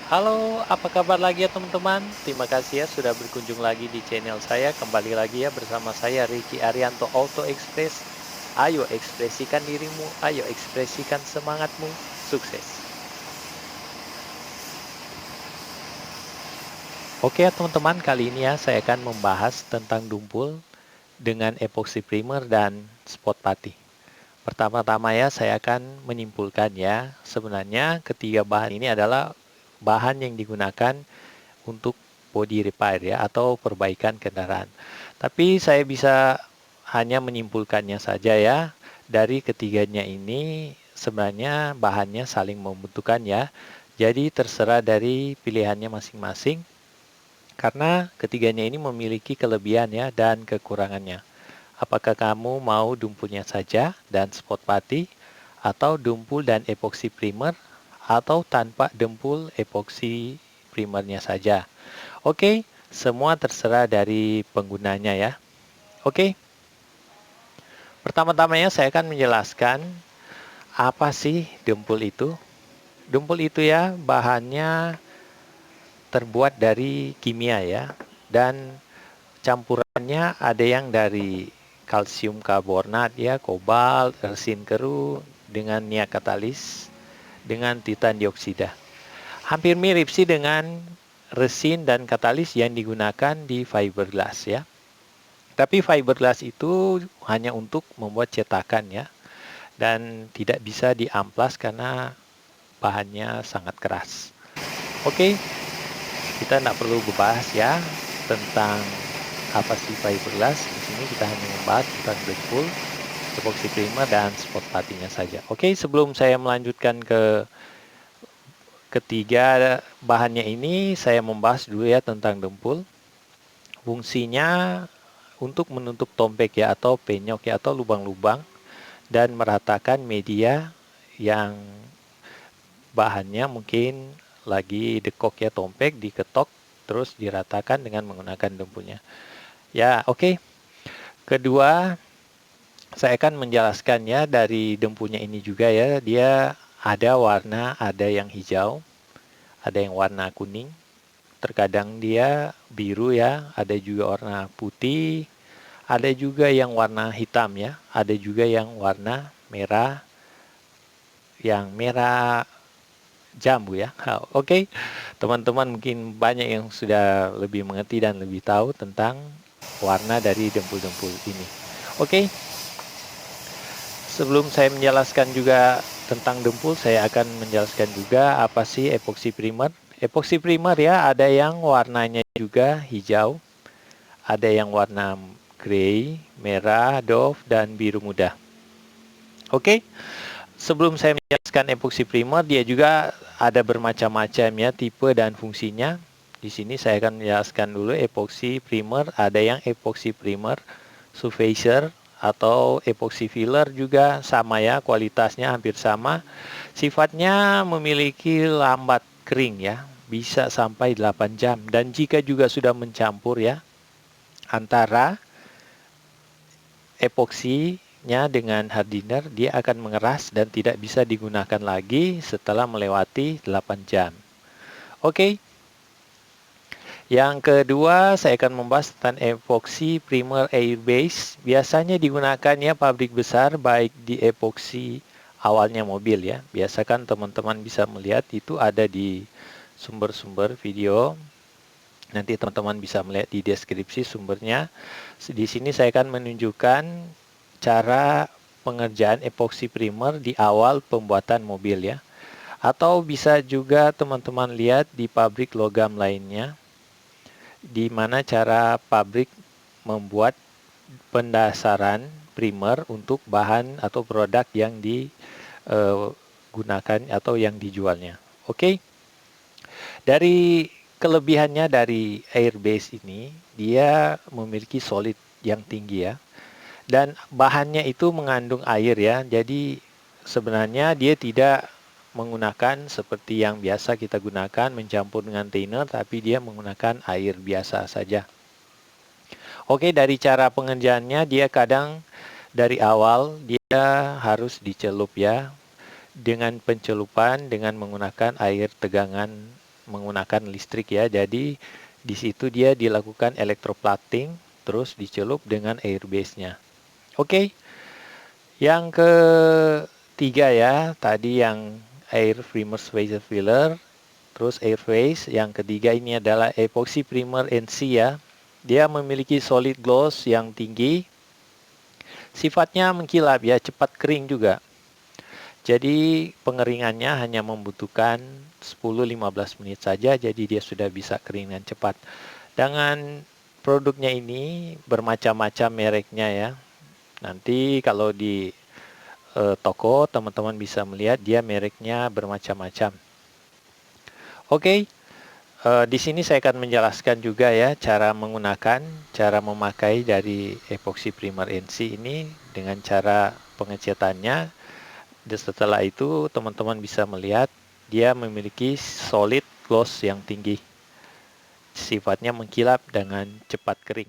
Halo, apa kabar lagi ya teman-teman? Terima kasih ya sudah berkunjung lagi di channel saya. Kembali lagi ya bersama saya Ricky Arianto Auto Express. Ayo ekspresikan dirimu, ayo ekspresikan semangatmu. Sukses. Oke ya teman-teman, kali ini ya saya akan membahas tentang dumpul dengan epoxy primer dan spot putty. Pertama-tama ya saya akan menyimpulkan ya, sebenarnya ketiga bahan ini adalah bahan yang digunakan untuk body repair ya atau perbaikan kendaraan. Tapi saya bisa hanya menyimpulkannya saja ya. Dari ketiganya ini sebenarnya bahannya saling membutuhkan ya. Jadi terserah dari pilihannya masing-masing karena ketiganya ini memiliki kelebihan ya dan kekurangannya. Apakah kamu mau dumpulnya saja dan spot putty atau dumpul dan epoxy primer atau tanpa dumpul epoxy primernya saja? Oke, semua terserah dari penggunanya ya. Oke, pertama-tamanya saya akan menjelaskan apa sih dempul itu. Dempul itu ya bahannya terbuat dari kimia ya. Dan campurannya ada yang dari kalsium karbonat ya, kobalt, resin keru dengan niat katalis dengan titan dioksida. Hampir mirip sih dengan resin dan katalis yang digunakan di fiberglass ya. Tapi fiberglass itu hanya untuk membuat cetakan ya, dan tidak bisa diamplas karena bahannya sangat keras. Oke, kita tidak perlu membahas ya tentang apa sih fiberglass. Di sini kita hanya membahas tentang Blackpool, epoxy primer, dan spot putty-nya saja. Oke, sebelum saya melanjutkan ke ketiga bahannya ini, saya membahas dulu ya tentang dempul. Fungsinya untuk menutup tompek ya atau penyok ya atau lubang-lubang dan meratakan media yang bahannya mungkin lagi dekok ya, tompek diketok terus diratakan dengan menggunakan dempulnya. Ya, oke. Kedua, saya akan menjelaskan ya dari dempulnya ini juga ya. Dia ada warna, ada yang hijau, ada yang warna kuning. Terkadang dia biru ya, ada juga warna putih, ada juga yang warna hitam ya, ada juga yang warna merah, yang merah jambu ya. Oke, teman-teman mungkin banyak yang sudah lebih mengerti dan lebih tahu tentang warna dari dempul-dempul ini. Oke, sebelum saya menjelaskan juga tentang dempul, saya akan menjelaskan juga apa sih epoxy primer. Epoxy primer ya, ada yang warnanya juga hijau, ada yang warna grey, merah, doff, dan biru muda. Oke, sebelum saya menjelaskan epoxy primer, dia juga ada bermacam-macam ya tipe dan fungsinya. Di sini saya akan menjelaskan dulu epoxy primer. Ada yang epoxy primer surfacer atau epoxy filler juga sama ya, kualitasnya hampir sama. Sifatnya memiliki lambat kering ya, bisa sampai 8 jam. Dan jika juga sudah mencampur ya antara epoksinya dengan hardener, dia akan mengeras dan tidak bisa digunakan lagi setelah melewati 8 jam. Oke, yang kedua saya akan membahas tentang epoxy primer air base. Biasanya digunakan ya pabrik besar, baik di epoxy awalnya mobil ya. Biasa kan teman-teman bisa melihat itu ada di sumber-sumber video. Nanti teman-teman bisa melihat di deskripsi sumbernya. Di sini saya akan menunjukkan cara pengerjaan epoxy primer di awal pembuatan mobil ya. Atau bisa juga teman-teman lihat di pabrik logam lainnya, di mana cara pabrik membuat pendasaran primer untuk bahan atau produk yang digunakan atau yang dijualnya. Oke, dari kelebihannya dari airbase ini, dia memiliki solid yang tinggi ya. Dan bahannya itu mengandung air ya. Jadi sebenarnya dia tidak menggunakan seperti yang biasa kita gunakan mencampur dengan thinner, tapi dia menggunakan air biasa saja. Oke, dari cara pengerjaannya dia kadang dari awal dia harus dicelup ya, dengan pencelupan dengan menggunakan air tegangan menggunakan listrik ya. Jadi di situ dia dilakukan electroplating terus dicelup dengan airbase-nya. Oke. Yang ketiga ya, tadi yang air primer spacer filler, terus air phase. Yang ketiga ini adalah epoxy primer NC ya. Dia memiliki solid gloss yang tinggi. Sifatnya mengkilap ya, cepat kering juga. Jadi pengeringannya hanya membutuhkan 10-15 menit saja, jadi dia sudah bisa kering dengan cepat. Dengan produknya ini bermacam-macam mereknya ya. Nanti kalau di toko teman-teman bisa melihat dia mereknya bermacam-macam. Oke, di sini saya akan menjelaskan juga ya cara menggunakan, cara memakai dari epoxy primer NC ini dengan cara pengecatannya. Dan setelah itu teman-teman bisa melihat dia memiliki solid gloss yang tinggi. Sifatnya mengkilap dengan cepat kering.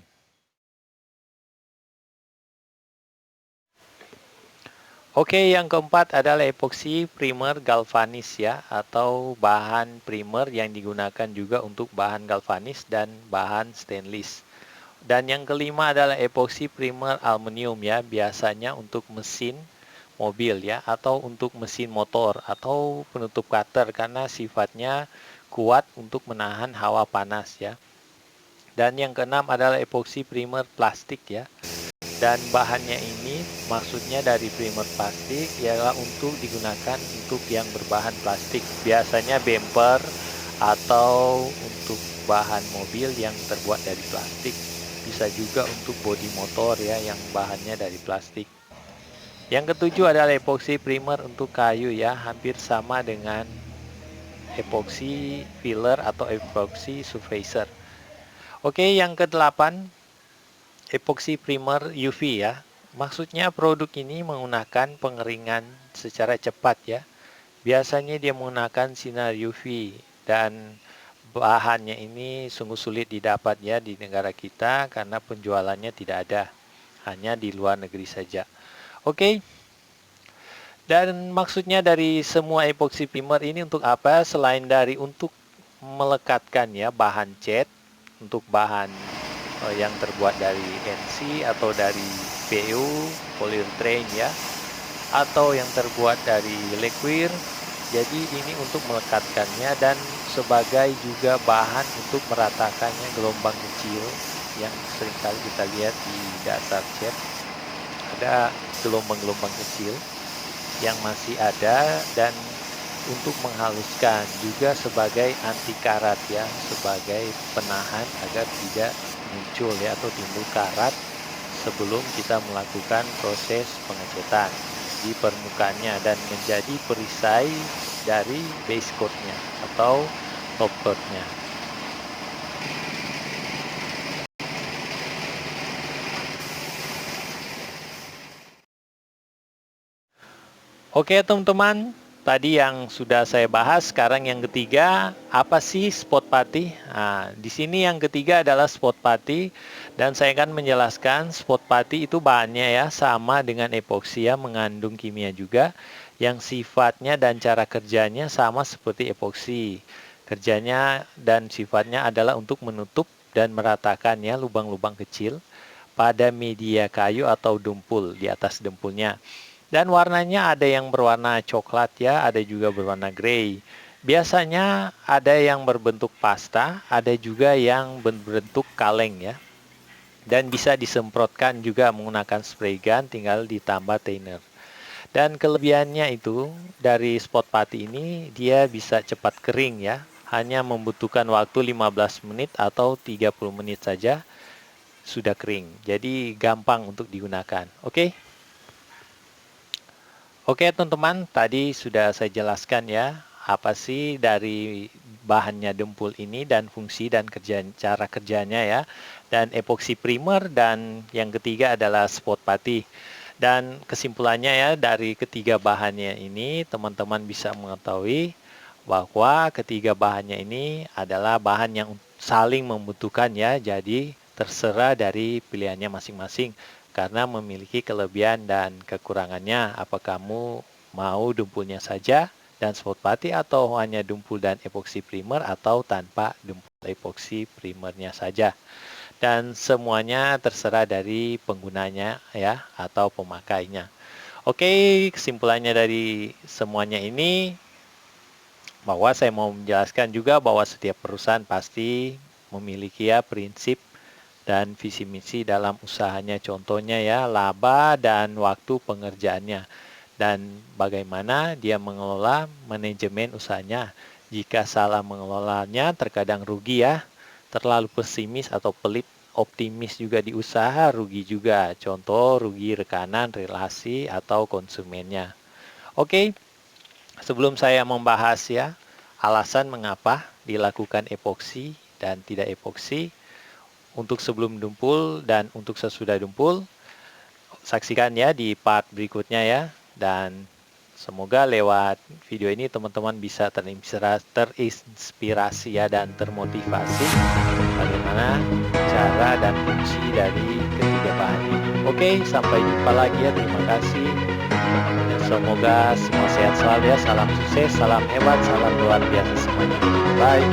Oke, yang keempat adalah epoxy primer galvanis ya, atau bahan primer yang digunakan juga untuk bahan galvanis dan bahan stainless. Dan yang kelima adalah epoxy primer aluminium ya, biasanya untuk mesin mobil ya, atau untuk mesin motor atau penutup cutter karena sifatnya kuat untuk menahan hawa panas ya. Dan yang keenam adalah epoxy primer plastik ya. Dan bahannya ini maksudnya dari primer plastik ialah untuk digunakan untuk yang berbahan plastik. Biasanya bumper atau untuk bahan mobil yang terbuat dari plastik. Bisa juga untuk bodi motor ya yang bahannya dari plastik. Yang ketujuh adalah epoxy primer untuk kayu ya, hampir sama dengan epoxy filler atau epoxy surfacer. Oke, yang kedelapan epoxy primer UV ya. Maksudnya produk ini menggunakan pengeringan secara cepat ya. Biasanya dia menggunakan sinar UV dan bahannya ini sungguh sulit didapat ya di negara kita karena penjualannya tidak ada. Hanya di luar negeri saja. Oke. Dan maksudnya dari semua epoxy primer ini untuk apa? Selain dari untuk melekatkan ya bahan cat, untuk bahan yang terbuat dari NC atau dari PU, polyurethane ya, atau yang terbuat dari liquid. Jadi ini untuk melekatkannya dan sebagai juga bahan untuk meratakannya gelombang kecil yang seringkali kita lihat di dasar cat. Ada gelombang-gelombang kecil yang masih ada dan untuk menghaluskan juga sebagai anti karat ya, sebagai penahan agar tidak muncul ya atau timbul karat sebelum kita melakukan proses pengecatan di permukaannya dan menjadi perisai dari base coatnya atau top coatnya. Oke teman-teman, tadi yang sudah saya bahas, sekarang yang ketiga, apa sih spot putty? Nah, di sini yang ketiga adalah spot putty dan saya akan menjelaskan spot putty itu bahannya ya sama dengan epoxy ya, mengandung kimia juga yang sifatnya dan cara kerjanya sama seperti epoxy. Kerjanya dan sifatnya adalah untuk menutup dan meratakan ya lubang-lubang kecil pada media kayu atau dempul di atas dempulnya. Dan warnanya ada yang berwarna coklat ya, ada juga berwarna grey. Biasanya ada yang berbentuk pasta, ada juga yang berbentuk kaleng ya. Dan bisa disemprotkan juga menggunakan spray gun, tinggal ditambah thinner. Dan kelebihannya itu dari spot putty ini dia bisa cepat kering ya. Hanya membutuhkan waktu 15 menit atau 30 menit saja sudah kering. Jadi gampang untuk digunakan. Oke. Oke teman-teman, tadi sudah saya jelaskan ya, apa sih dari bahannya dempul ini dan fungsi dan cara kerjanya ya. Dan epoxy primer dan yang ketiga adalah spot putty. Dan kesimpulannya ya dari ketiga bahannya ini teman-teman bisa mengetahui bahwa ketiga bahannya ini adalah bahan yang saling membutuhkan ya. Jadi terserah dari pilihannya masing-masing. Karena memiliki kelebihan dan kekurangannya. Apa kamu mau dempulnya saja dan spot putty atau hanya dempul dan epoxy primer atau tanpa dempul epoxy primernya saja. Dan semuanya terserah dari penggunanya ya atau pemakainya. Oke, kesimpulannya dari semuanya ini bahwa saya mau menjelaskan juga bahwa setiap perusahaan pasti memiliki ya prinsip dan visi misi dalam usahanya. Contohnya ya laba dan waktu pengerjaannya dan bagaimana dia mengelola manajemen usahanya. Jika salah mengelolanya terkadang rugi ya. Terlalu pesimis atau pelit optimis juga di usaha rugi juga. Contoh rugi rekanan, relasi atau konsumennya. Oke, sebelum saya membahas ya alasan mengapa dilakukan epoksi dan tidak epoksi untuk sebelum dempul dan untuk sesudah dempul, saksikan ya di part berikutnya ya. Dan semoga lewat video ini teman-teman bisa terinspirasi ya dan termotivasi bagaimana cara dan fungsi dari ketiga bahan ini. Oke, sampai jumpa lagi ya. Terima kasih. Semoga semua sehat selalu ya. Salam sukses, salam hebat, salam luar biasa semuanya. Bye.